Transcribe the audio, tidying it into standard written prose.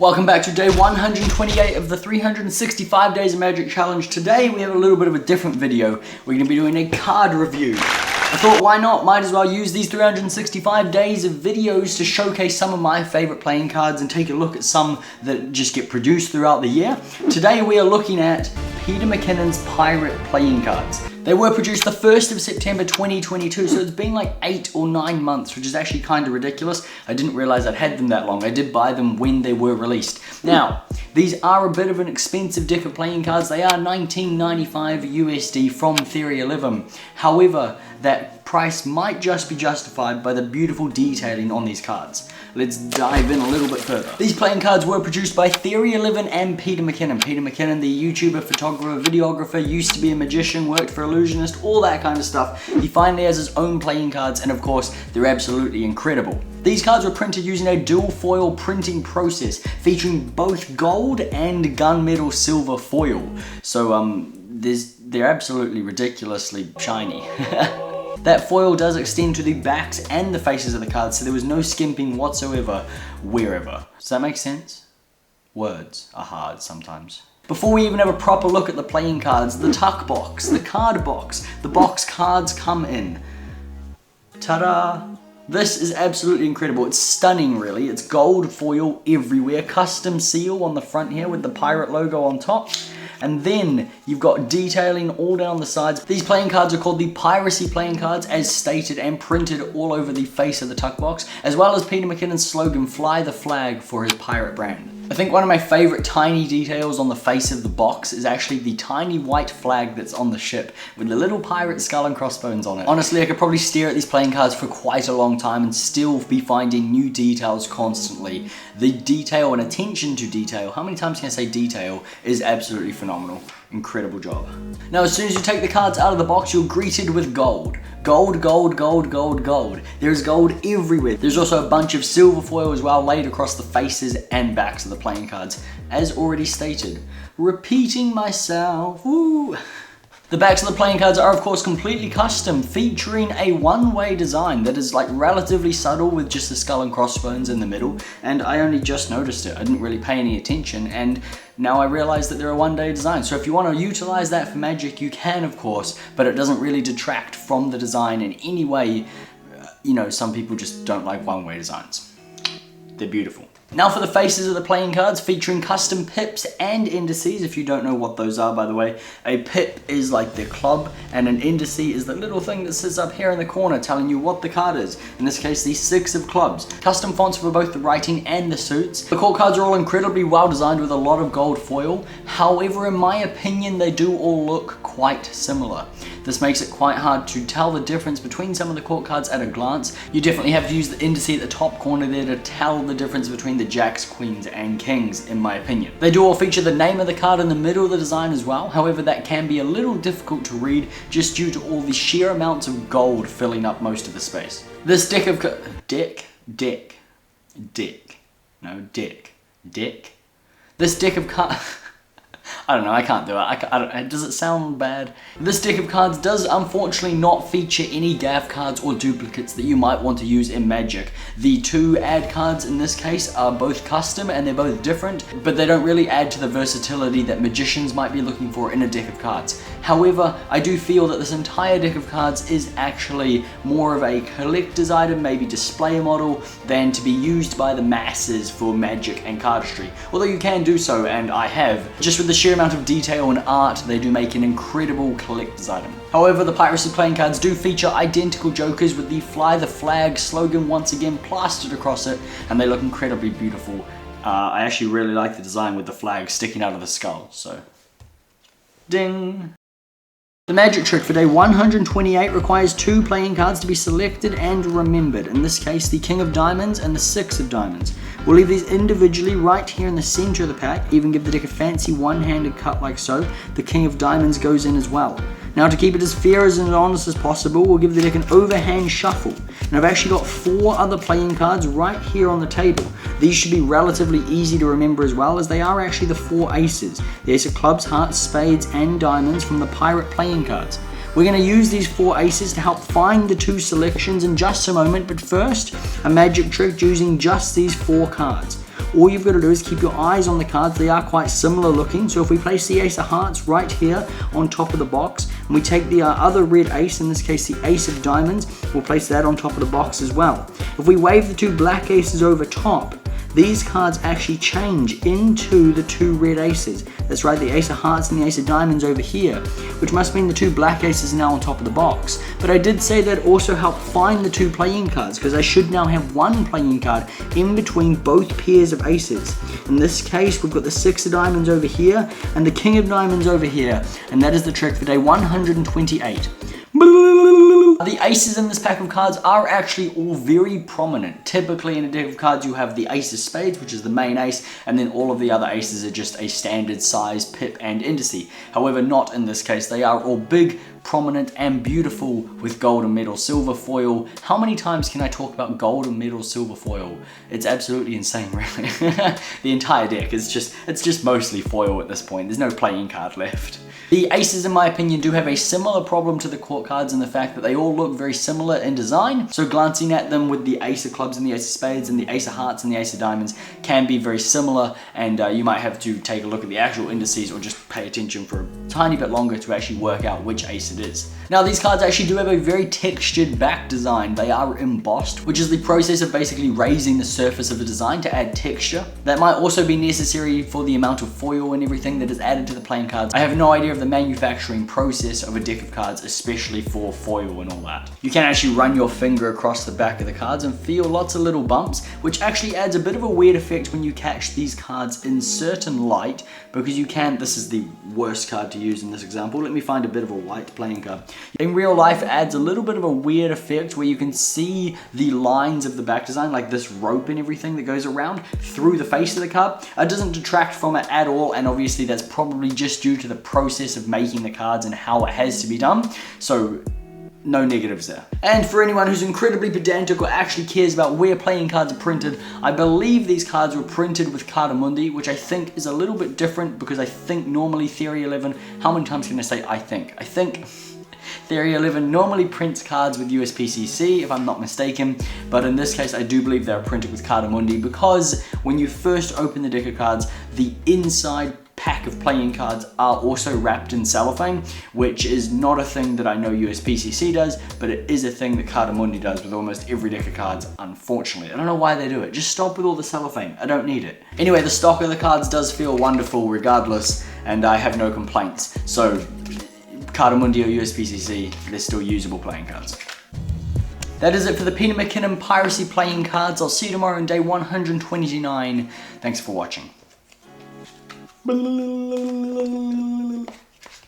Welcome back to day 128 of the 365 Days of Magic Challenge. Today we have a little bit of a different video. We're going to be doing a card review. I thought, why not? Might as well use these 365 days of videos to showcase some of my favorite playing cards and take a look at some that just get produced throughout the year. Today we are looking at Peter Mckinnon's Pirate Playing cards. They were produced the 1st of September 2022, so it's been like 8 or 9 months, which is actually kind of ridiculous. I didn't realize I'd had them that long. I did buy them when they were released. Now, these are a bit of an expensive deck of playing cards. They are $19.95 USD from Theory 11. However, that price might just be justified by the beautiful detailing on these cards. Let's dive in a little bit further. These playing cards were produced by Theory 11 and Peter Mckinnon. Peter Mckinnon, the YouTuber, photographer, videographer, used to be a magician, worked for Illusionist, all that kind of stuff. He finally has his own playing cards, and of course, they're absolutely incredible. These cards were printed using a dual foil printing process, featuring both gold and gunmetal silver foil. So, they're absolutely ridiculously shiny. That foil does extend to the backs and the faces of the cards, so there was no skimping whatsoever wherever. Does that make sense? Words are hard sometimes. Before we even have a proper look at the playing cards, the tuck box, the card box, the box cards come in. Ta-da! This is absolutely incredible. It's stunning, really. It's gold foil everywhere, custom seal on the front here with the pirate logo on top. And then you've got detailing all down the sides. These playing cards are called the Piracy playing cards, as stated and printed all over the face of the tuck box, as well as Peter Mckinnon's slogan, "Fly the flag" for his pirate brand. I think one of my favorite tiny details on the face of the box is actually the tiny white flag that's on the ship with the little pirate skull and crossbones on it. Honestly, I could probably stare at these playing cards for quite a long time and still be finding new details constantly. The detail and attention to detail, how many times can I say detail, is absolutely phenomenal. Incredible job. Now, as soon as you take the cards out of the box, you're greeted with gold. Gold, gold, gold, gold, gold. There's gold everywhere. There's also a bunch of silver foil as well laid across the faces and backs of the playing cards, as already stated. Repeating myself, woo! The backs of the playing cards are of course completely custom, featuring a one-way design that is like relatively subtle with just the skull and crossbones in the middle, and I only just noticed it. I didn't really pay any attention, and now I realize that they're a one-day design. So if you want to utilize that for Magic, you can of course, but it doesn't really detract from the design in any way. You know, some people just don't like one-way designs. They're beautiful. Now for the faces of the playing cards, featuring custom pips and indices. If you don't know what those are, by the way, a pip is like the club, and an indice is the little thing that sits up here in the corner telling you what the card is. In this case, the 6 of clubs. Custom fonts for both the writing and the suits. The court cards are all incredibly well designed with a lot of gold foil. However, in my opinion, they do all look quite similar. This makes it quite hard to tell the difference between some of the court cards at a glance. You definitely have to use the indice at the top corner there to tell the difference between the jacks, queens, and kings, in my opinion. They do all feature the name of the card in the middle of the design as well. However, that can be a little difficult to read just due to all the sheer amounts of gold filling up most of the space. This deck of This deck of cards. I don't know, I can't do it. Does it sound bad? This deck of cards does unfortunately not feature any gaff cards or duplicates that you might want to use in Magic. The 2 add cards in this case are both custom and they're both different, but they don't really add to the versatility that magicians might be looking for in a deck of cards. However, I do feel that this entire deck of cards is actually more of a collector's item, maybe display model, than to be used by the masses for Magic and cardistry. Although you can do so, and I have. Just with the sheer amount of detail and art, they do make an incredible collector's item. However, the Piracy playing cards do feature identical jokers with the "Fly the flag" slogan once again plastered across it, and they look incredibly beautiful. I actually really like the design with the flag sticking out of the skull, so ding! The magic trick for day 128 requires 2 playing cards to be selected and remembered. In this case, the King of Diamonds and the 6 of Diamonds. We'll leave these individually right here in the center of the pack, even give the deck a fancy one-handed cut like so. The King of Diamonds goes in as well. Now, to keep it as fair and honest as possible, we'll give the deck an overhand shuffle. And I've actually got 4 other playing cards right here on the table. These should be relatively easy to remember as well, as they are actually the 4 aces. The Ace of Clubs, Hearts, Spades, and Diamonds from the Pirate Playing cards. We're going to use these 4 aces to help find the 2 selections in just a moment, but first, a magic trick using just these 4 cards. all you've got to do is keep your eyes on the cards. They are quite similar looking. So if we place the Ace of Hearts right here on top of the box, and we take the other red ace, in this case the Ace of Diamonds, we'll place that on top of the box as well. If we wave the 2 black aces over top, these cards actually change into the 2 red aces. That's right, the Ace of Hearts and the Ace of Diamonds over here, which must mean the 2 black aces are now on top of the box. But I did say that also helped find the 2 playing cards, because I should now have 1 playing card in between both pairs of aces. In this case, we've got the 6 of Diamonds over here and the King of Diamonds over here, and that is the trick for day 128. The aces in this pack of cards are actually all very prominent. Typically in a deck of cards you have the Ace of Spades, which is the main ace, and then all of the other aces are just a standard size pip and indice. However, not in this case. They are all big, prominent, and beautiful with gold and metal silver foil. How many times can I talk about gold and metal silver foil? It's absolutely insane, really. The entire deck is just mostly foil at this point. There's no playing card left. The aces, in my opinion, do have a similar problem to the court cards in the fact that they all look very similar in design. So glancing at them with the Ace of Clubs and the Ace of Spades and the Ace of Hearts and the Ace of Diamonds can be very similar, and you might have to take a look at the actual indices or just pay attention for a tiny bit longer to actually work out which ace it is. Now, these cards actually do have a very textured back design. They are embossed, which is the process of basically raising the surface of a design to add texture. That might also be necessary for the amount of foil and everything that is added to the playing cards. I have no idea of the manufacturing process of a deck of cards, especially for foil and all that. You can actually run your finger across the back of the cards and feel lots of little bumps, which actually adds a bit of a weird effect when you catch these cards in certain light, because you can, this is the worst card to use in this example. Let me find a bit of a white playing card. In real life, it adds a little bit of a weird effect where you can see the lines of the back design, like this rope and everything that goes around through the face of the card. It doesn't detract from it at all, and obviously that's probably just due to the process of making the cards and how it has to be done. So no negatives there. And for anyone who's incredibly pedantic or actually cares about where playing cards are printed, I believe these cards were printed with Cardamundi, which I think is a little bit different, because I think normally Theory 11, how many times can I say I think? I think Theory 11 normally prints cards with USPCC, if I'm not mistaken, but in this case I do believe they're printed with Cardamundi, because when you first open the deck of cards, the inside pack of playing cards are also wrapped in cellophane, which is not a thing that I know USPCC does, but it is a thing that Cardamundi does with almost every deck of cards, unfortunately. I don't know why they do it. Just stop with all the cellophane. I don't need it. Anyway, the stock of the cards does feel wonderful regardless, and I have no complaints. So Cardamundi or USPCC, they're still usable playing cards. That is it for the Peter Mckinnon Piracy Playing cards. I'll see you tomorrow in day 129. Thanks for watching.